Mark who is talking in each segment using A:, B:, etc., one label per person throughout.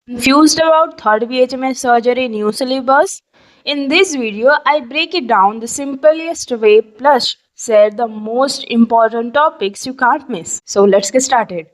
A: Confused about third BHMS surgery new syllabus? In this video, I break it down the simplest way plus share the most important topics you can't miss. So let's get started.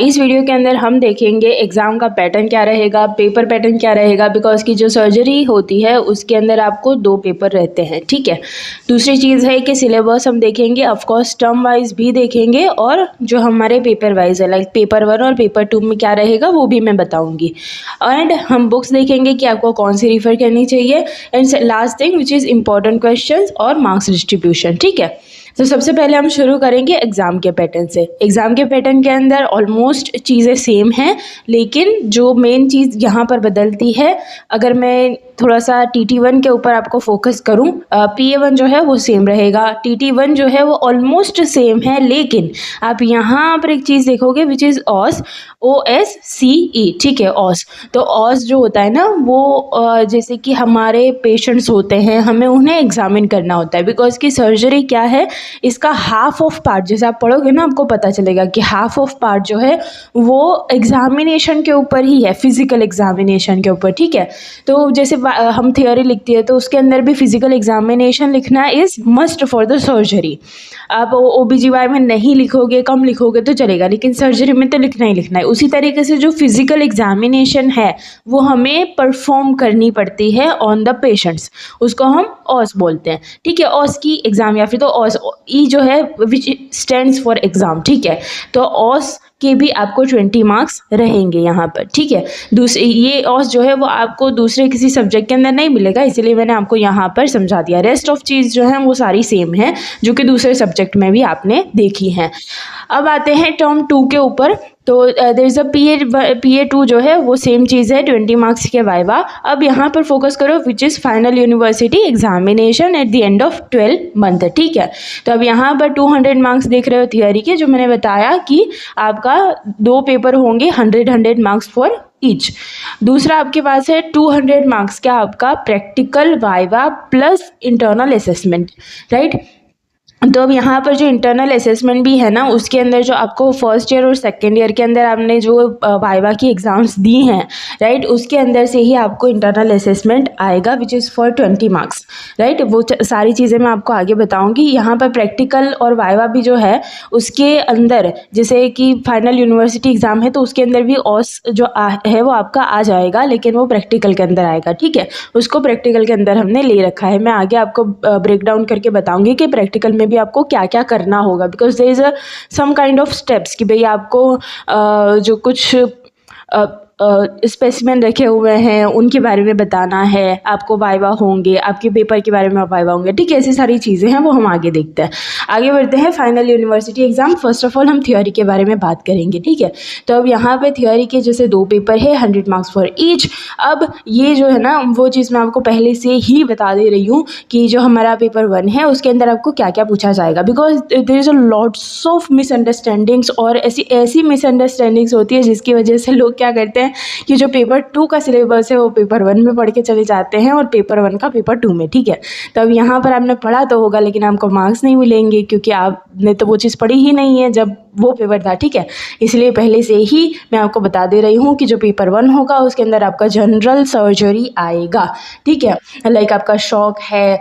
A: इस video के अंदर हम देखेंगे exam का pattern क्या रहेगा, paper pattern क्या रहेगा, बिकॉज की जो सर्जरी होती है उसके अंदर आपको 2 पेपर रहते हैं, ठीक है। दूसरी चीज़ है कि सिलेबस हम देखेंगे, ऑफकोर्स टर्म वाइज भी देखेंगे, और जो हमारे पेपर वाइज है लाइक पेपर 1 और पेपर 2 में क्या रहेगा वो भी मैं बताऊँगी। एंड हम बुक्स देखेंगे कि आपको कौन सी रिफ़र करनी चाहिए, and last thing which is important question और मार्क्स डिस्ट्रीब्यूशन, ठीक है। तो सबसे पहले हम शुरू करेंगे एग्ज़ाम के पैटर्न से। एग्ज़ाम के पैटर्न के अंदर ऑलमोस्ट चीज़ें सेम हैं, लेकिन जो मेन चीज़ यहाँ पर बदलती है, अगर मैं थोड़ा सा TT1 के ऊपर आपको फोकस करूँ, PA1 जो है वो सेम रहेगा, TT1 जो है वो ऑलमोस्ट सेम है, लेकिन आप यहाँ पर एक चीज़ देखोगे विच इज़ ऑस, OSCE, ठीक है, ऑस। तो ऑस जो होता है ना वो जैसे कि हमारे पेशेंट्स होते हैं, हमें उन्हें एग्जामिन करना होता है, बिकॉज की सर्जरी क्या है, इसका हाफ ऑफ पार्ट जैसे आप पढ़ोगे ना आपको पता चलेगा कि हाफ ऑफ पार्ट जो है वो एग्जामिनेशन के ऊपर ही है, फिजिकल एग्जामिनेशन के ऊपर, ठीक है। तो जैसे हम थियोरी लिखती है तो उसके अंदर भी फिजिकल एग्जामिनेशन लिखना is must for the surgery. आप OBGY में नहीं लिखोगे, कम लिखोगे तो चलेगा, लेकिन सर्जरी में तो लिखना ही लिखना है। उसी तरीके से जो फिजिकल एग्जामिनेशन है वो हमें परफॉर्म करनी पड़ती है ऑन द पेशेंट्स, उसको हम ऑस बोलते हैं, ठीक है। ऑस की एग्ज़ाम या फिर तो ऑस ई जो है विच स्टैंड्स फॉर एग्ज़ाम, ठीक है। तो ऑस के भी आपको 20 मार्क्स रहेंगे यहाँ पर, ठीक है। दूसरे ये ऑस जो है वो आपको दूसरे किसी सब्जेक्ट के अंदर नहीं मिलेगा, इसीलिए मैंने आपको यहाँ पर समझा दिया। रेस्ट ऑफ चीज़ जो है वो सारी सेम है, जो कि दूसरे सब्जेक्ट में भी आपने देखी हैं। अब आते हैं टर्म 2 के ऊपर। तो देयर इज़ अ PA2 जो है वो सेम चीज़ है, 20 मार्क्स के वाइवा। अब यहाँ पर फोकस करो which is final university examination at the end of 12 month, ठीक है। तो अब यहाँ पर 200 मार्क्स देख रहे हो थियोरी के, जो मैंने बताया कि आपका 2 पेपर होंगे, 100 मार्क्स फॉर ईच। दूसरा आपके पास है 200 मार्क्स का आपका practical viva plus internal assessment, right. तो अब यहाँ पर जो इंटरनल असेसमेंट भी है ना, उसके अंदर जो आपको फर्स्ट ईयर और सेकेंड ईयर के अंदर आपने जो वाइवा की एग्ज़ाम्स दी हैं, राइट, उसके अंदर से ही आपको इंटरनल असेसमेंट आएगा which is for 20 marks, right. वो सारी चीज़ें मैं आपको आगे बताऊँगी। यहाँ पर प्रैक्टिकल और वाइवा भी जो है उसके अंदर, जैसे कि फाइनल यूनिवर्सिटी एग्ज़ाम है तो उसके अंदर भी ऑस जो है वो आपका आ जाएगा, लेकिन वो प्रैक्टिकल के अंदर आएगा, ठीक है। उसको प्रैक्टिकल के अंदर हमने ले रखा है। मैं आगे आपको ब्रेक डाउन करके बताऊँगी कि प्रैक्टिकल में भी आपको क्या क्या करना होगा, because there is a some kind of steps कि भाई आपको जो कुछ स्पेसिमेन रखे हुए हैं उनके बारे में बताना है, आपको वाइवा होंगे, आपके पेपर के बारे में वाइवा होंगे, ठीक है। ऐसी सारी चीज़ें हैं, वो हम आगे देखते हैं। आगे बढ़ते हैं final university exam. First of all हम थ्योरी के बारे में बात करेंगे, ठीक है। तो अब यहाँ पे थ्योरी के जैसे 2 पेपर है, 100 मार्क्स फॉर ईच। अब ये जो है ना वो चीज़ मैं आपको पहले से ही बता दे रही हूँ कि जो हमारा पेपर 1 है उसके अंदर आपको क्या क्या पूछा जाएगा, because there is a lots of misunderstandings, और ऐसी मिसअंडरस्टैंडिंग्स होती है जिसकी वजह से लोग क्या करते हैं कि जो पेपर 2 का सिलेबस है वो पेपर 1 में पढ़ के चले जाते हैं और पेपर 1 का पेपर 2 में, ठीक है। तो अब यहाँ पर आपने पढ़ा तो होगा, लेकिन आपको मार्क्स नहीं मिलेंगे क्योंकि आपने तो वो चीज़ पढ़ी ही नहीं है जब वो पेपर था, ठीक है। इसलिए पहले से ही मैं आपको बता दे रही हूँ कि जो पेपर 1 होगा उसके अंदर आपका जनरल सर्जरी आएगा, ठीक है। लाइक आपका शॉक है,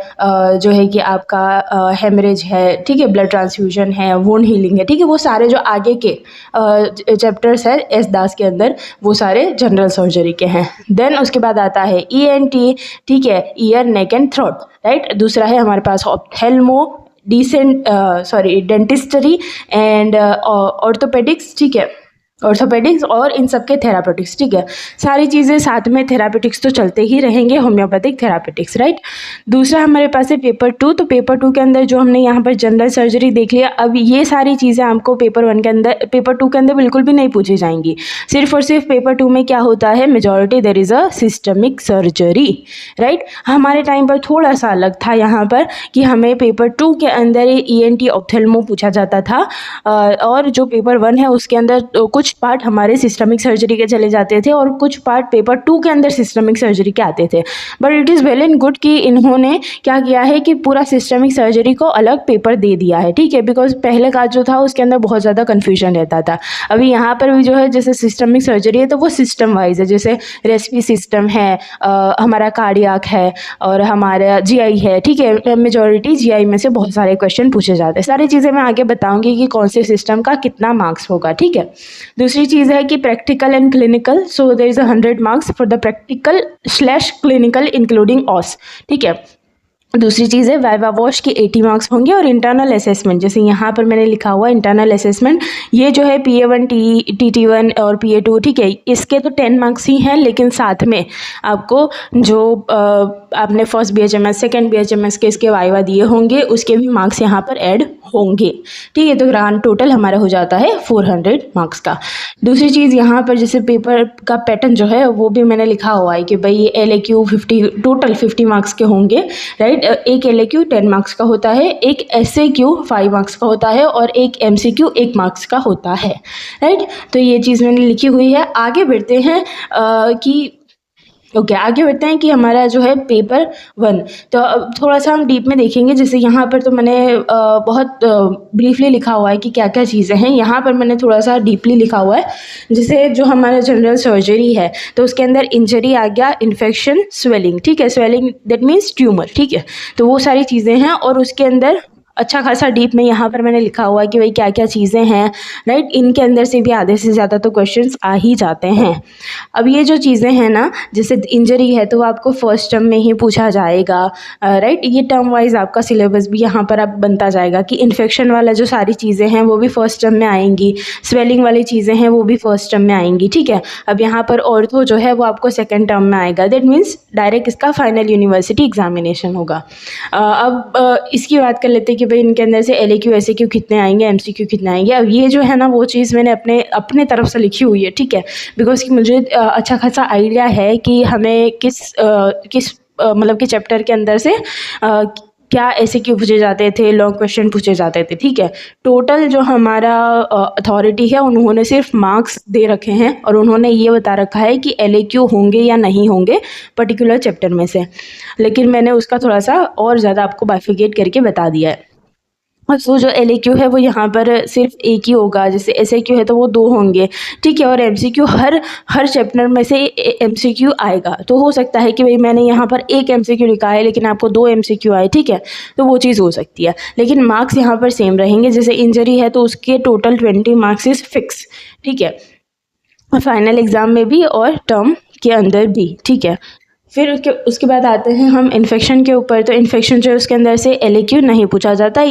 A: जो है कि आपका हेमरेज है, ठीक है, ब्लड ट्रांसफ्यूजन है, वुंड हीलिंग है, ठीक है। वो सारे जो आगे के चैप्टर्स है एस दास के अंदर वो सारे जनरल सर्जरी के हैं। देन उसके बाद आता है ENT, ठीक है, year neck and throat, right. दूसरा है हमारे पास ऑप्थेल्मो डेंटिस्ट्री एंड ऑर्थोपेडिक्स, ठीक है, ऑर्थोपेडिक्स और इन सब के थेरापेटिक्स, ठीक है। सारी चीज़ें साथ में, थेरापेटिक्स तो चलते ही रहेंगे, होम्योपैथिक थेरापेटिक्स, राइट। दूसरा हमारे पास है पेपर 2। तो पेपर 2 के अंदर जो हमने यहाँ पर जनरल सर्जरी देख लिया, अब ये सारी चीज़ें आपको पेपर 1 के अंदर, पेपर 2 के अंदर बिल्कुल भी नहीं पूछी जाएंगी। सिर्फ और सिर्फ पेपर 2 में क्या होता है, majority there is a systemic surgery, right. हमारे टाइम पर थोड़ा सा अलग था यहाँ पर कि हमें पेपर 2 के अंदर ENT ऑप्थेल्मो पूछा जाता था, और जो पेपर 1 है उसके अंदर कुछ कुछ पार्ट हमारे सिस्टमिक सर्जरी के चले जाते थे और कुछ पार्ट पेपर 2 के अंदर सिस्टमिक सर्जरी के आते थे। But it is well and good कि इन्होंने क्या किया है कि पूरा सिस्टमिक सर्जरी को अलग पेपर दे दिया है, ठीक है, बिकॉज पहले का जो था उसके अंदर बहुत ज़्यादा कन्फ्यूजन रहता था। अभी यहाँ पर भी जो है जैसे सिस्टमिक सर्जरी है तो वो सिस्टम वाइज है, जैसे रेस्पिरेटरी सिस्टम है, हमारा कार्डियक है और हमारा जीआई है, ठीक है। मेजॉरिटी जीआई में से बहुत सारे क्वेश्चन पूछे जाते हैं। सारी चीज़ें मैं आगे बताऊंगी कि कौन से सिस्टम का कितना मार्क्स होगा, ठीक है। दूसरी चीज़ है कि practical and clinical, so there is 100 marks for the practical / clinical including OS, ठीक है। दूसरी चीज़ है वाइवा वॉश के 80 मार्क्स होंगे और इंटरनल असेसमेंट, जैसे यहाँ पर मैंने लिखा हुआ इंटरनल असेसमेंट, ये जो है PA1 TT1 और PA2, ठीक है, इसके तो 10 मार्क्स ही हैं, लेकिन साथ में आपको जो आपने फर्स्ट BHMS सेकेंड BHMS के इसके वाइवा दिए होंगे उसके भी मार्क्स यहाँ पर ऐड होंगे, ठीक है। तो ग्रांड टोटल हमारा हो जाता है 400 मार्क्स का। दूसरी चीज़ यहाँ पर जैसे पेपर का पैटर्न जो है वो भी मैंने लिखा हुआ है कि भाई LAQ 50 टोटल 50 मार्क्स के होंगे, राइट। एक LAQ 10 मार्क्स का होता है, एक SAQ 5 मार्क्स का होता है और एक MCQ 1 मार्क्स का होता है, राइट। तो ये चीज़ मैंने लिखी हुई है। आगे बढ़ते हैं आगे बढ़ते हैं कि हमारा जो है पेपर 1, तो अब थोड़ा सा हम डीप में देखेंगे। जैसे यहाँ पर तो मैंने बहुत ब्रीफली लिखा हुआ है कि क्या क्या चीज़ें हैं, यहाँ पर मैंने थोड़ा सा डीपली लिखा हुआ है। जैसे जो हमारा जनरल सर्जरी है तो उसके अंदर इंजरी आ गया, इन्फेक्शन, स्वेलिंग, ठीक है, स्वेलिंग दैट मीन्स ट्यूमर, ठीक है। तो वो सारी चीज़ें हैं और उसके अंदर अच्छा खासा डीप में यहाँ पर मैंने लिखा हुआ है कि भाई क्या क्या चीज़ें हैं, राइट। इनके अंदर से भी आधे से ज़्यादा तो क्वेश्चंस आ ही जाते हैं। अब ये जो चीज़ें हैं ना, जैसे इंजरी है तो वो आपको फर्स्ट टर्म में ही पूछा जाएगा, राइट। ये टर्म वाइज आपका सिलेबस भी यहाँ पर अब बनता जाएगा कि इन्फेक्शन वाला जो सारी चीज़ें हैं वो भी फर्स्ट टर्म में आएंगी, स्वेलिंग वाली चीज़ें हैं वो भी फर्स्ट टर्म में आएंगी, ठीक है। अब यहाँ पर ऑर्थो जो है वो आपको सेकेंड टर्म में आएगा, दैट मीन्स डायरेक्ट इसका फाइनल यूनिवर्सिटी एग्जामिनेशन होगा। अब इसकी बात कर लेते हैं कि भाई इनके अंदर से LAQ SAQ कितने आएंगे, MCQ कितने आएंगे। अब ये जो है ना वो चीज़ मैंने अपने तरफ से लिखी हुई है, ठीक है, बिकॉज कि मुझे अच्छा खासा आइडिया है कि हमें किस मतलब कि चैप्टर के अंदर से क्या SAQ पूछे जाते थे, लॉन्ग क्वेश्चन पूछे जाते थे, ठीक है। टोटल जो हमारा अथॉरिटी है उन्होंने सिर्फ मार्क्स दे रखे हैं और उन्होंने ये बता रखा है कि LAQ होंगे या नहीं होंगे पर्टिकुलर चैप्टर में से, लेकिन मैंने उसका थोड़ा सा और ज़्यादा आपको बाइफिकेट करके बता दिया है। तो जो LAQ है वो यहाँ पर सिर्फ एक ही होगा, जैसे SAQ है तो वो 2 होंगे, ठीक है। और MCQ हर चैप्टर में से MCQ आएगा। तो हो सकता है कि भाई मैंने यहाँ पर एक MCQ लिखा है लेकिन आपको 2 MCQ आए, ठीक है, तो वो चीज़ हो सकती है, लेकिन मार्क्स यहाँ पर सेम रहेंगे। जैसे इंजरी है तो उसके टोटल 20 मार्क्स इज फिक्स, ठीक है, फाइनल एग्ज़ाम में भी और टर्म के अंदर भी, ठीक है। फिर उसके बाद आते हैं हम इन्फेक्शन के ऊपर। तो इन्फेक्शन जो है उसके अंदर से LAQ नहीं पूछा जाता,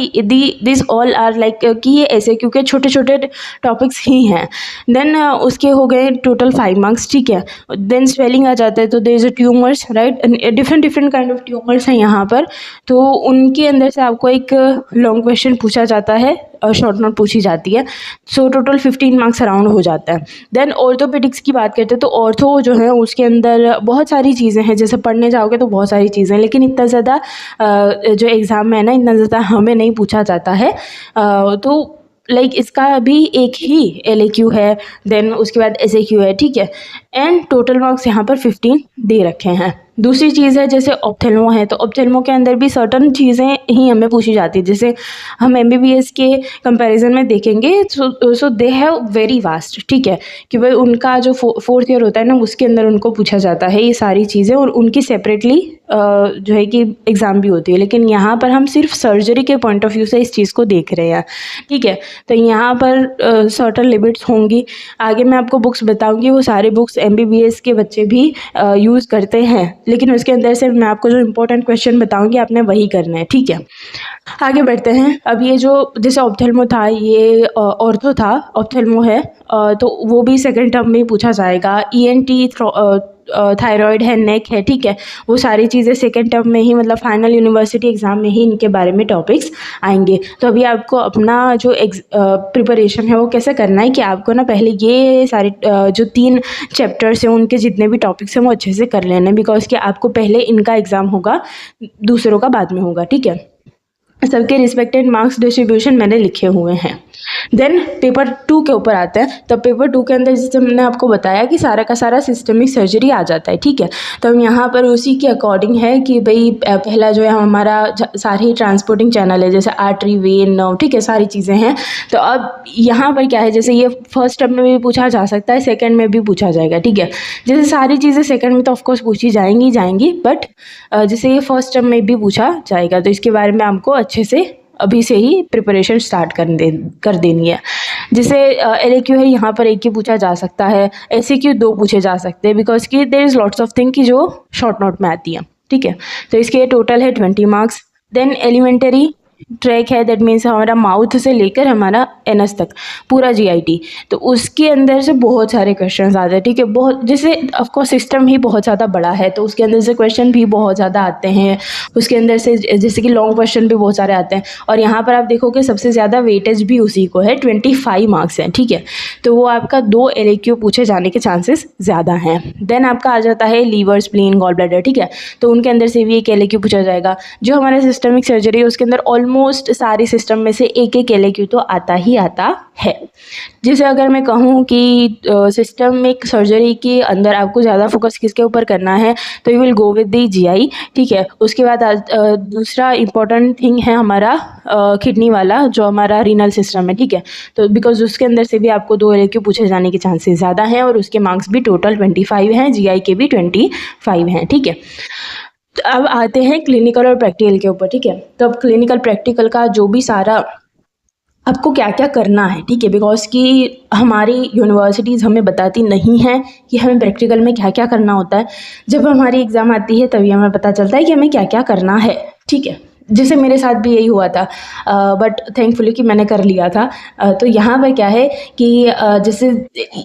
A: दिस ऑल आर लाइक कि ये SAQ के छोटे छोटे टॉपिक्स ही हैं। देन उसके हो गए टोटल 5 मार्क्स, ठीक है। देन स्वेलिंग आ जाता है, तो there is a tumours, right, different kind of tumours हैं यहाँ पर, तो उनके अंदर से आपको एक लॉन्ग क्वेश्चन पूछा जाता है, शॉर्ट नोट पूछी जाती है। सो टोटल 15 मार्क्स अराउंड हो जाता है। देन ऑर्थोपेडिक्स की बात करते हैं तो ऑर्थो जो है उसके अंदर बहुत सारी चीज़ें हैं, जैसे पढ़ने जाओगे तो बहुत सारी चीज़ें हैं, लेकिन इतना ज़्यादा जो एग्ज़ाम में है ना इतना ज़्यादा हमें नहीं पूछा जाता है। तो लाइक इसका भी एक ही LAQ है, देन उसके बाद SAQ है, ठीक है, एंड टोटल मार्क्स यहाँ पर 15 दे रखे हैं। दूसरी चीज़ है जैसे ऑप्थेल्मो है, तो ऑप्थेल्मो के अंदर भी सर्टन चीज़ें ही हमें पूछी जाती है। जैसे हम MBBS के कंपैरिजन में देखेंगे सो दे हैव वेरी वास्ट, ठीक है, कि भाई उनका जो 4th ईयर होता है ना उसके अंदर उनको पूछा जाता है ये सारी चीज़ें और उनकी सेपरेटली जो है कि एग्ज़ाम भी होती है, लेकिन यहाँ पर हम सिर्फ सर्जरी के पॉइंट ऑफ व्यू से इस चीज़ को देख रहे हैं, ठीक है। तो यहाँ पर सर्टन लिमिट्स होंगी। आगे मैं आपको बुक्स बताऊँगी, वो सारे बुक्स MBBS के बच्चे भी यूज़ करते हैं, लेकिन उसके अंदर से मैं आपको जो इम्पोर्टेंट क्वेश्चन बताऊंगी आपने वही करना है, ठीक है। आगे बढ़ते हैं। अब ये जो जैसे ऑप्थेल्मो था ये ऑर्थो था, ऑप्थेल्मो है, तो वो भी सेकंड टर्म में पूछा जाएगा। ENT थायराइड है, नेक है, ठीक है, वो सारी चीज़ें सेकंड टर्म में ही मतलब फाइनल यूनिवर्सिटी एग्ज़ाम में ही इनके बारे में टॉपिक्स आएंगे। तो अभी आपको अपना जो प्रिपरेशन है वो कैसे करना है कि आपको ना पहले ये सारे जो 3 चैप्टर्स हैं उनके जितने भी टॉपिक्स हैं वो अच्छे से कर लेना है, बिकॉज कि आपको पहले इनका एग्ज़ाम होगा, दूसरों का बाद में होगा, ठीक है। सबके रिस्पेक्टेड मार्क्स डिस्ट्रीब्यूशन मैंने लिखे हुए हैं। देन पेपर 2 के ऊपर आते हैं। तो पेपर 2 के अंदर जैसे मैंने आपको बताया कि सारा का सारा सिस्टमिक सर्जरी आ जाता है, ठीक है। तो हम यहाँ पर उसी के अकॉर्डिंग है कि भाई पहला जो है हमारा सारे ही ट्रांसपोर्टिंग चैनल है, जैसे आर्टरी, वेन, नर्व, ठीक है, सारी चीज़ें हैं। तो अब यहाँ पर क्या है, जैसे ये फर्स्ट टर्म में भी पूछा जा सकता है, सेकेंड में भी पूछा जाएगा, ठीक है। जैसे सारी चीज़ें सेकेंड में तो ऑफकोर्स पूछी जाएंगी, बट जैसे ये फर्स्ट टर्म में भी पूछा जाएगा, तो इसके बारे में हमको अच्छे से अभी से ही प्रिपरेशन स्टार्ट कर देनी है। जैसे LAQ है, यहाँ पर एक ही पूछा जा सकता है, SAQ 2 पूछे जा सकते हैं, बिकॉज कि there is lots of thing की जो शॉर्ट नोट में आती है, ठीक है। तो इसके टोटल है 20 मार्क्स। देन एलिमेंट्री ट्रैक है, दैट मीन्स हमारा माउथ से लेकर हमारा एनस तक पूरा GIT, तो उसके अंदर से बहुत सारे क्वेश्चन आते हैं, ठीक है। बहुत जैसे ऑफकोर्स सिस्टम ही बहुत ज़्यादा बड़ा है, तो उसके अंदर से क्वेश्चन भी बहुत ज़्यादा आते हैं, उसके अंदर से जैसे कि लॉन्ग क्वेश्चन भी बहुत सारे आते हैं। और यहाँ पर आप देखोगे सबसे ज़्यादा वेटेज भी उसी को है, 25 मार्क्स हैं, ठीक है। तो वो आपका 2 LAQ पूछे जाने के चांसेस ज़्यादा हैं। देन आपका आ जाता है लीवर, स्प्लीन, गॉल ब्लैडर, ठीक है। तो उनके अंदर से भी एक LAQ पूछा जाएगा। जो हमारा सिस्टमिक सर्जरी है उसके अंदर ऑलमोस्ट सारे सिस्टम में से एक एक LAQ तो आता ही आता है। जैसे अगर मैं कहूँ कि सिस्टमिक सर्जरी के अंदर आपको ज़्यादा फोकस किसके ऊपर करना है, तो you will go with the GI, ठीक है। उसके बाद दूसरा इम्पॉर्टेंट थिंग है हमारा किडनी वाला, जो हमारा रीनल सिस्टम है, ठीक है। तो बिकॉज उसके अंदर से भी आपको 2 LAQ पूछे जाने के चांसेस ज़्यादा हैं, और उसके मार्क्स भी टोटल 25 हैं, GI के भी 25 हैं, ठीक है। तो अब आते हैं क्लिनिकल और प्रैक्टिकल के ऊपर, ठीक है। तो अब क्लिनिकल प्रैक्टिकल का जो भी सारा आपको क्या क्या करना है, ठीक है, बिकॉज कि हमारी यूनिवर्सिटीज़ हमें बताती नहीं हैं कि हमें प्रैक्टिकल में क्या क्या करना होता है। जब हमारी एग्ज़ाम आती है तभी हमें पता चलता है कि हमें क्या क्या करना है, ठीक है। जैसे मेरे साथ भी यही हुआ था, बट थैंकफुली कि मैंने कर लिया था। तो यहाँ पर क्या है कि जैसे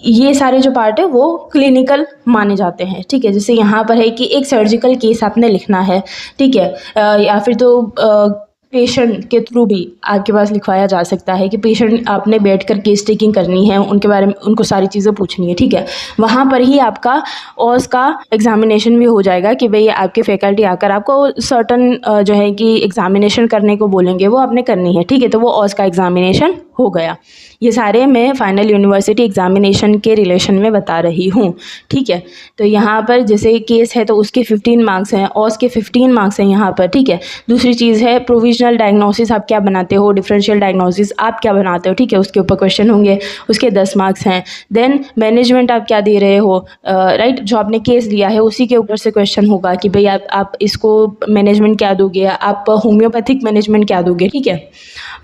A: ये सारे जो पार्ट है वो क्लिनिकल माने जाते हैं, ठीक है। जैसे यहाँ पर है कि एक सर्जिकल केस आपने लिखना है, ठीक है, या फिर तो पेशेंट के थ्रू भी आपके पास लिखवाया जा सकता है कि पेशेंट आपने बैठकर केस टेकिंग करनी है, उनके बारे में उनको सारी चीज़ें पूछनी है, ठीक है। वहाँ पर ही आपका ऑस का एग्जामिनेशन भी हो जाएगा कि भाई आपके फैकल्टी आकर आपको सर्टन जो है कि एग्जामिनेशन करने को बोलेंगे, वो आपने करनी है, ठीक है। तो वो ऑस का एग्जामिनेशन हो गया। ये सारे मैं फाइनल यूनिवर्सिटी एग्जामिनेशन के रिलेशन में बता रही हूँ, ठीक है। तो यहाँ पर जैसे केस है तो उसके 15 मार्क्स हैं, ऑस के 15 मार्क्स हैं यहाँ पर, ठीक है। दूसरी चीज़ है प्रोविजनल डायग्नोसिस आप क्या बनाते हो, डिफरेंशियल डायग्नोसिस आप क्या बनाते हो, ठीक है, उसके ऊपर क्वेश्चन होंगे, उसके 10 मार्क्स हैं। देन मैनेजमेंट आप क्या दे रहे हो, राइट, जो आपने केस लिया है उसी के ऊपर से क्वेश्चन होगा कि भाई आप इसको मैनेजमेंट क्या दोगे, आप होम्योपैथिक मैनेजमेंट क्या दोगे, ठीक है।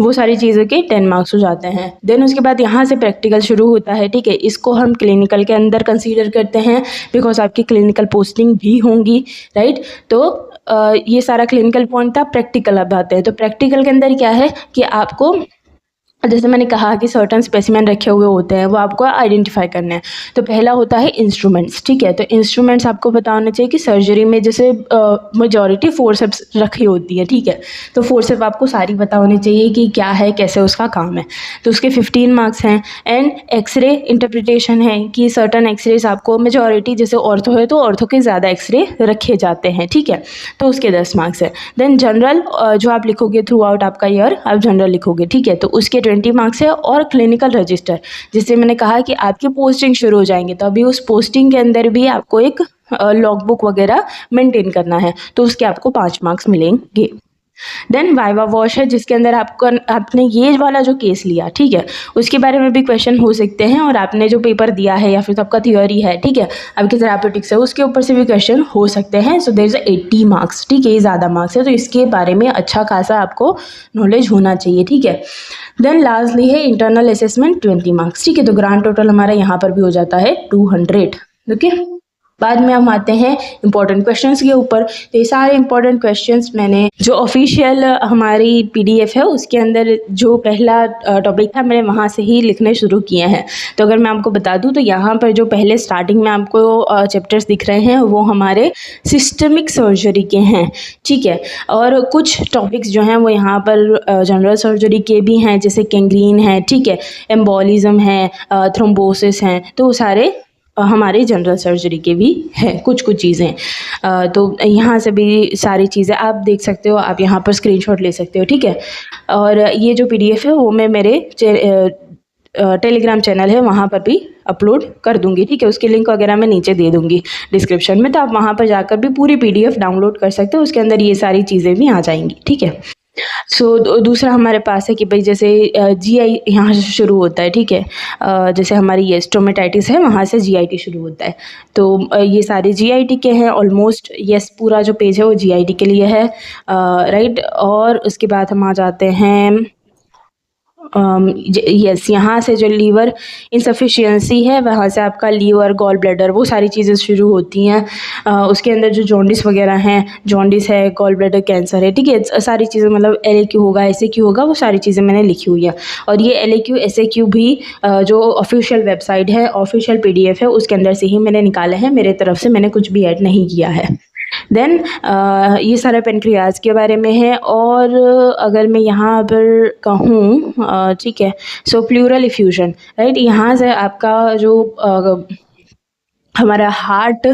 A: वो सारी चीज़ों के 10 मार्क्स हो जाते हैं। देन उसके बाद यहाँ से प्रैक्टिकल शुरू होता है, ठीक है। इसको हम क्लिनिकल के अंदर कंसीडर करते हैं, बिकॉज आपकी क्लिनिकल पोस्टिंग भी होंगी, राइट। तो ये सारा क्लिनिकल पॉइंट था। प्रैक्टिकल अब आते हैं। तो प्रैक्टिकल के अंदर क्या है कि आपको, जैसे मैंने कहा कि सर्टन स्पेसिमेन रखे हुए होते हैं, वो आपको आइडेंटिफाई करने हैं। तो पहला होता है इंस्ट्रूमेंट्स, ठीक है। तो इंस्ट्रूमेंट्स आपको पता होना चाहिए कि सर्जरी में जैसे मेजॉरिटी फोर्सेप्स रखी होती है, ठीक है। तो फोर्सेप आपको सारी पता होनी चाहिए कि क्या है, कैसे उसका काम है। तो उसके 15 मार्क्स हैं। एंड एक्सरे इंटरप्रिटेशन है कि सर्टन एक्सरेज आपको मेजॉरिटी, जैसे ऑर्थो है तो ऑर्थो के ज़्यादा एक्सरे रखे जाते हैं, ठीक है। तो उसके 10 मार्क्स है। देन जनरल जो आप लिखोगे थ्रू आउट आपका ईयर, आप जनरल लिखोगे, ठीक है। तो उसके 20 मार्क्स है। और क्लिनिकल रजिस्टर, जिससे मैंने कहा कि आपकी पोस्टिंग शुरू हो जाएंगे, तो अभी उस पोस्टिंग के अंदर भी आपको एक लॉग बुक वगैरह मेंटेन करना है, तो उसके आपको 5 मार्क्स मिलेंगे। देन वाइवा वॉश है, जिसके अंदर आपने ये वाला जो केस लिया, ठीक है, उसके बारे में भी क्वेश्चन हो सकते हैं। और आपने जो पेपर दिया है या फिर तो आपका थियोरी है, ठीक है, आपके थेरापेटिक्स है, उसके ऊपर से भी क्वेश्चन हो सकते हैं। सो देयर इज 80 मार्क्स, ठीक है, ये ज़्यादा मार्क्स है, तो इसके बारे में अच्छा खासा आपको नॉलेज होना चाहिए, ठीक है। देन लास्टली है इंटरनल असेसमेंट, 20 मार्क्स, ठीक है। तो ग्रांड टोटल हमारा यहाँ पर भी हो जाता है 200, ओके। बाद में हम आते हैं इंपॉर्टेंट क्वेश्चंस के ऊपर। तो ये सारे इंपॉर्टेंट क्वेश्चंस मैंने जो ऑफिशियल हमारी PDF है उसके अंदर जो पहला टॉपिक था मैंने वहाँ से ही लिखने शुरू किए हैं। तो अगर मैं आपको बता दूँ तो यहाँ पर जो पहले स्टार्टिंग में आपको चैप्टर्स दिख रहे हैं वो हमारे सिस्टमिक सर्जरी के हैं, ठीक है। और कुछ टॉपिक्स जो हैं वो यहाँ पर जनरल सर्जरी के भी हैं, जैसे कैंग्रीन है, ठीक है, एम्बोलिज्म है, थ्रोम्बोसिस हैं, तो वो सारे हमारे जनरल सर्जरी के भी हैं कुछ कुछ चीज़ें। तो यहाँ से भी सारी चीज़ें आप देख सकते हो, आप यहाँ पर स्क्रीनशॉट ले सकते हो, ठीक है। और ये जो PDF है वो मैं मेरे टेलीग्राम चैनल है वहाँ पर भी अपलोड कर दूंगी, ठीक है। उसकी लिंक वगैरह मैं नीचे दे दूंगी डिस्क्रिप्शन में, तो आप वहाँ पर जाकर भी पूरी PDF डाउनलोड कर सकते हो, उसके अंदर ये सारी चीज़ें भी आ जाएंगी, ठीक है। दूसरा हमारे पास है कि भाई जैसे GI यहाँ से शुरू होता है, ठीक है। जैसे हमारी ये स्टोमेटाइटिस है, वहाँ से GIT शुरू होता है। तो ये सारे GIT के हैं ऑलमोस्ट। यस, पूरा जो पेज है वो GIT के लिए है, राइट। और उसके बाद हम आ जाते हैं यस, यहाँ से जो लीवर इंसफिशियंसी है वहाँ से आपका लीवर, गॉल ब्लैडर, वो सारी चीज़ें शुरू होती हैं। उसके अंदर जो जॉन्डिस वगैरह हैं, जॉन्डिस है, गॉल ब्लैडर कैंसर है, ठीक है। सारी चीज़ें मतलब LAQ होगा, SAQ होगा, वो सारी चीज़ें मैंने लिखी हुई है। और ये LAQ SAQ भी जो ऑफिशियल वेबसाइट है, ऑफिशियल PDF है, उसके अंदर से ही मैंने निकाले हैं, मेरे तरफ से मैंने कुछ भी ऐड नहीं किया है। देन ये सारा पेनक्रियाज के बारे में है। और अगर मैं यहाँ पर कहूँ, ठीक है, सो प्लूरल इफ्यूजन, राइट। यहाँ से आपका जो हमारा हार्ट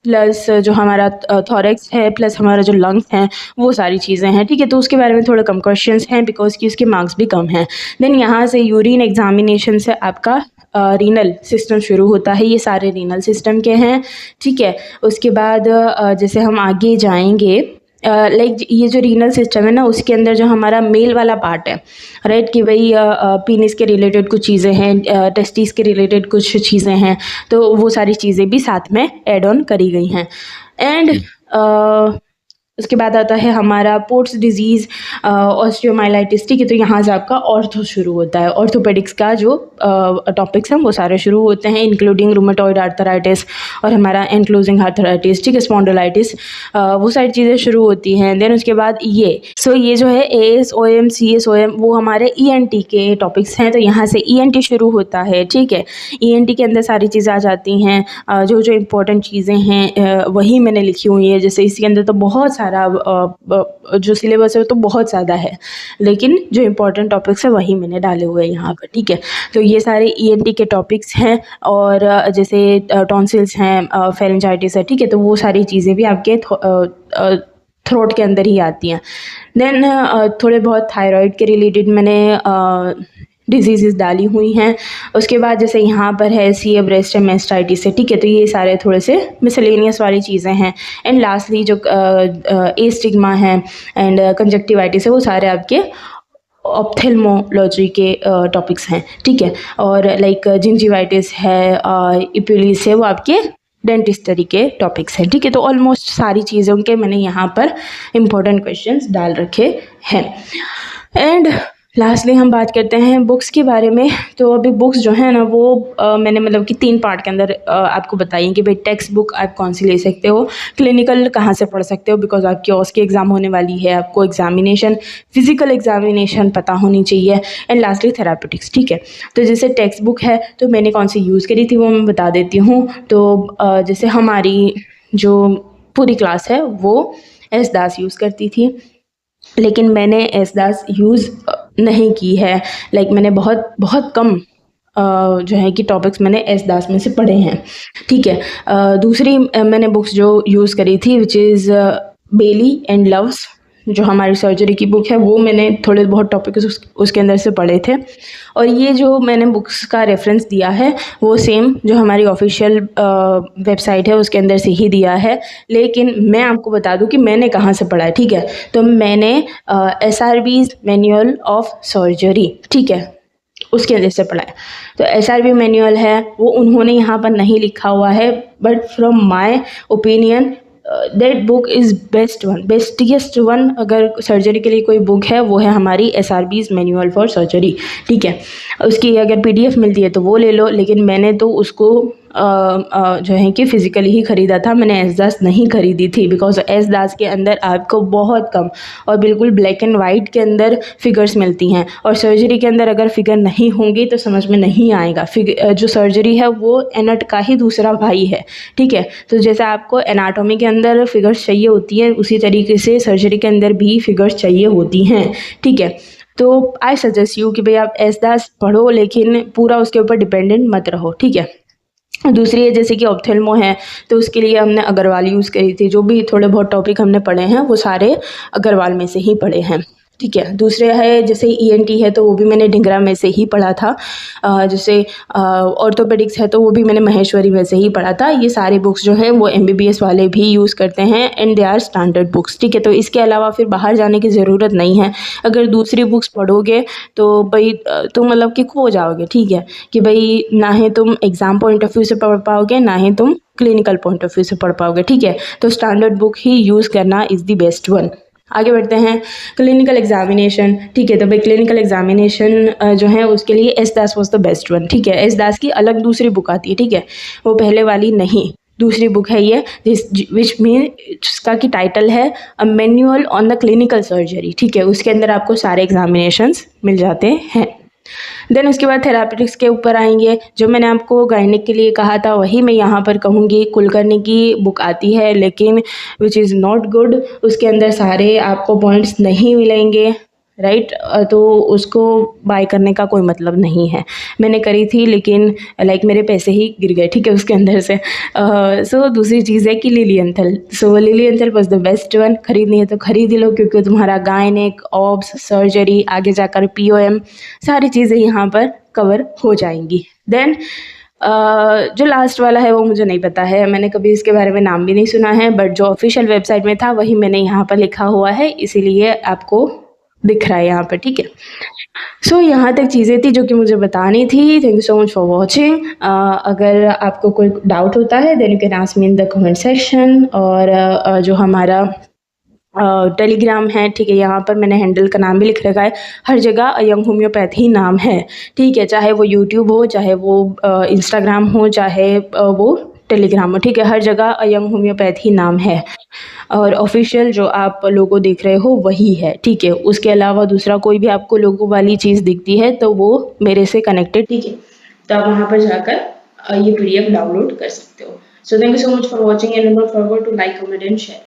A: प्लस जो हमारा थॉरेक्स है प्लस हमारा जो लंग्स हैं, वो सारी चीज़ें हैं, ठीक है। तो उसके बारे में थोड़े कम क्वेश्चंस हैं बिकॉज कि उसके मार्क्स भी कम हैं। देन यहाँ से यूरिन एग्जामिनेशन से आपका रीनल सिस्टम शुरू होता है, ये सारे रीनल सिस्टम के हैं, ठीक है। उसके बाद जैसे हम आगे जाएंगे, लाइक ये जो रीनल सिस्टम है ना, उसके अंदर जो हमारा मेल वाला पार्ट है, राइट, कि भाई पीनिस के रिलेटेड कुछ चीज़ें हैं, टेस्टिस के रिलेटेड कुछ चीज़ें हैं, तो वो सारी चीज़ें भी साथ में ऐड ऑन करी गई हैं। एंड उसके बाद आता है हमारा पोर्ट्स डिजीज़, ऑस्टियोमाइलाइटिस, ठीक है। तो यहाँ से आपका ऑर्थो शुरू होता है, ऑर्थोपेडिक्स का जो टॉपिक्स हैं वो सारे शुरू होते हैं, इंक्लूडिंग रूमेटॉइड आर्थराइटिस और हमारा एंक्लोजिंग आर्थराइटिस, ठीक है, स्पॉन्डिलाइटिस, वो सारी चीज़ें शुरू होती हैं। देन उसके बाद ये जो है ASOM CSOM वो हमारे ENT के टॉपिक्स हैं, तो यहाँ से ENT शुरू होता है, ठीक है। ENT के अंदर सारी चीज़ें आ जाती हैं, जो जो इम्पोर्टेंट चीज़ें हैं वही मैंने लिखी हुई है। जैसे इसके अंदर तो बहुत सारा जो सिलेबस है वो तो बहुत ज़्यादा है, लेकिन जो इम्पोर्टेंट टॉपिक्स है वही मैंने डाले हुए हैं यहाँ पर, ठीक है। तो ये सारे ENT के टॉपिक्स हैं। और जैसे टॉन्सिल्स हैं, फेरेंजाइटिस है, ठीक है। तो वो सारी चीज़ें भी आपके थ्रोट के अंदर ही आती हैं। देन थोड़े बहुत थायराइड के रिलेटेड मैंने डिजीज़ डाली हुई हैं। उसके बाद जैसे यहाँ पर है CA ब्रेस्ट है, मेस्टाइटिस है, ठीक है। तो ये सारे थोड़े से मिसलेनियस वाली चीज़ें हैं। एंड लास्टली जो एस्टिग्मा है एंड कंजक्टिवाइटिस है, वो सारे आपके ऑप्थेल्मोलॉजी के टॉपिक्स हैं, ठीक है। और लाइक जिंजिवाइटिस है, इप्यूलिस है, वो आपके डेंटिस्टरी के टॉपिक्स हैं, ठीक है। तो ऑलमोस्ट सारी चीज़ों के मैंने यहाँ पर इम्पोर्टेंट क्वेश्चंस डाल रखे हैं। एंड लास्टली हम बात करते हैं बुक्स के बारे में। तो अभी बुक्स जो है ना वो मैंने मतलब कि 3 पार्ट के अंदर आपको बताई कि भाई टेक्स्ट बुक आप कौन सी ले सकते हो, क्लिनिकल कहाँ से पढ़ सकते हो बिकॉज आपकी ऑस की एग्ज़ाम होने वाली है, आपको एग्जामिनेशन, फिजिकल एग्जामिनेशन पता होनी चाहिए। एंड लास्टली थेरापेटिक्स, ठीक है। तो जैसे टेक्स्ट बुक है तो मैंने कौन सी यूज़ करी थी वो मैं बता देती हूँ। तो जैसे हमारी जो पूरी क्लास है वो एस दास यूज़ करती थी, लेकिन मैंने एस दास यूज़ नहीं की है। लाइक मैंने बहुत बहुत कम जो है कि टॉपिक्स मैंने एस दास में से पढ़े हैं, ठीक है। दूसरी मैंने बुक्स जो यूज़ करी थी which is Bailey and Love's, जो हमारी सर्जरी की बुक है, वो मैंने थोड़े बहुत टॉपिक उसके अंदर से पढ़े थे। और ये जो मैंने बुक्स का रेफरेंस दिया है वो सेम जो हमारी ऑफिशियल वेबसाइट है उसके अंदर से ही दिया है। लेकिन मैं आपको बता दूं कि मैंने कहाँ से पढ़ा है, ठीक है। तो मैंने SRB's मैनुअल ऑफ सर्जरी, ठीक है, उसके अंदर से पढ़ा है। तो SRB मैनुअल है वो उन्होंने यहाँ पर नहीं लिखा हुआ है, but from my opinion that book is best one, bestiest one. अगर सर्जरी के लिए कोई बुक है वो है हमारी SRB's मैनुअल फॉर सर्जरी, ठीक है। उसकी अगर PDF मिलती है तो वो ले लो, लेकिन मैंने तो उसको जो है कि फ़िज़िकली ही ख़रीदा था, मैंने एस दास नहीं ख़रीदी थी बिकॉज एस दास के अंदर आपको बहुत कम और बिल्कुल ब्लैक एंड वाइट के अंदर फिगर्स मिलती हैं। और सर्जरी के अंदर अगर फिगर नहीं होंगी तो समझ में नहीं आएगा। जो सर्जरी है वो एनट का ही दूसरा भाई है, ठीक है। तो जैसे आपको एनाटॉमी के अंदर फिगर्स चाहिए होती है, उसी तरीके से सर्जरी के अंदर भी फिगर्स चाहिए होती हैं, ठीक है। तो आई सजेस्ट यू कि भाई आप एस दास पढ़ो, लेकिन पूरा उसके ऊपर डिपेंडेंट मत रहो, ठीक है। दूसरी है जैसे कि ऑप्थेल्मो है, तो उसके लिए हमने अग्रवाल यूज़ करी थी। जो भी थोड़े बहुत टॉपिक हमने पढ़े हैं वो सारे अग्रवाल में से ही पढ़े हैं, ठीक है। दूसरे है जैसे ईएनटी है तो वो भी मैंने ढिंगरा में से ही पढ़ा था। जैसे ऑर्थोपेडिक्स है तो वो भी मैंने महेश्वरी में से ही पढ़ा था। ये सारे बुक्स जो हैं वो एमबीबीएस वाले भी यूज़ करते हैं and they are standard books, ठीक है। तो इसके अलावा फिर बाहर जाने की ज़रूरत नहीं है। अगर दूसरी बुक्स पढ़ोगे तो भाई तुम मतलब कि खो जाओगे, ठीक है, कि भाई ना ही तुम एग्ज़ाम पॉइंट ऑफ व्यू से पढ़ पाओगे ना ही तुम क्लिनिकल पॉइंट ऑफ व्यू से पढ़ पाओगे, ठीक है। तो स्टैंडर्ड बुक ही यूज़ करना इज़ द बेस्ट वन। आगे बढ़ते हैं क्लिनिकल एग्जामिनेशन, ठीक है। तो भाई क्लिनिकल एग्जामिनेशन जो है उसके लिए S Das was the best one, ठीक है। एस दास की अलग दूसरी बुक आती है, ठीक है, वो पहले वाली नहीं, दूसरी बुक है ये विच मीन जिसका की टाइटल है a manual on the clinical surgery, ठीक है। उसके अंदर आपको सारे एग्जामिनेशंस मिल जाते हैं। देन उसके बाद थेरापेटिक्स के ऊपर आएंगे। जो मैंने आपको गायनिक के लिए कहा था वही मैं यहाँ पर कहूँगी। कुलकर्णी की बुक आती है लेकिन विच इज़ नॉट गुड, उसके अंदर सारे आपको पॉइंट्स नहीं मिलेंगे, राइट। तो उसको बाय करने का कोई मतलब नहीं है। मैंने करी थी लेकिन लाइक मेरे पैसे ही गिर गए, ठीक है, उसके अंदर से। सो दूसरी चीज़ है कि लिलियंथल। सो लिलियंथल वॉज द बेस्ट वन। खरीदनी है तो खरीद ही लो क्योंकि तुम्हारा गायनिक, ऑब्स, सर्जरी, आगे जाकर पीओएम सारी चीज़ें यहाँ पर कवर हो जाएंगी। देन जो लास्ट वाला है वो मुझे नहीं पता है, मैंने कभी इसके बारे में नाम भी नहीं सुना है, बट जो ऑफिशियल वेबसाइट में था वही मैंने यहाँ पर लिखा हुआ है, इसीलिए आपको दिख रहा है यहाँ पर, ठीक है। सो यहाँ तक चीज़ें थी जो कि मुझे बतानी थी। Thank you so much for watching. अगर आपको कोई डाउट होता है then you can ask me in the comment section. और जो हमारा टेलीग्राम है, ठीक है, यहाँ पर मैंने हैंडल का नाम भी लिख रखा है। हर जगह यंग होम्योपैथी नाम है, ठीक है, चाहे वो यूट्यूब हो, चाहे वो इंस्टाग्राम हो, चाहे वो टेलीग्राम हो, ठीक है, हर जगह यंग होम्योपैथी नाम है। और ऑफिशियल जो आप लोगो देख रहे हो वही है, ठीक है। उसके अलावा दूसरा कोई भी आपको लोगो वाली चीज़ दिखती है तो वो मेरे से कनेक्टेड, ठीक है, तो आप वहाँ पर जाकर ये पीडीएफ डाउनलोड कर सकते हो। So thank you so much for watching and don't forget to like, comment and share.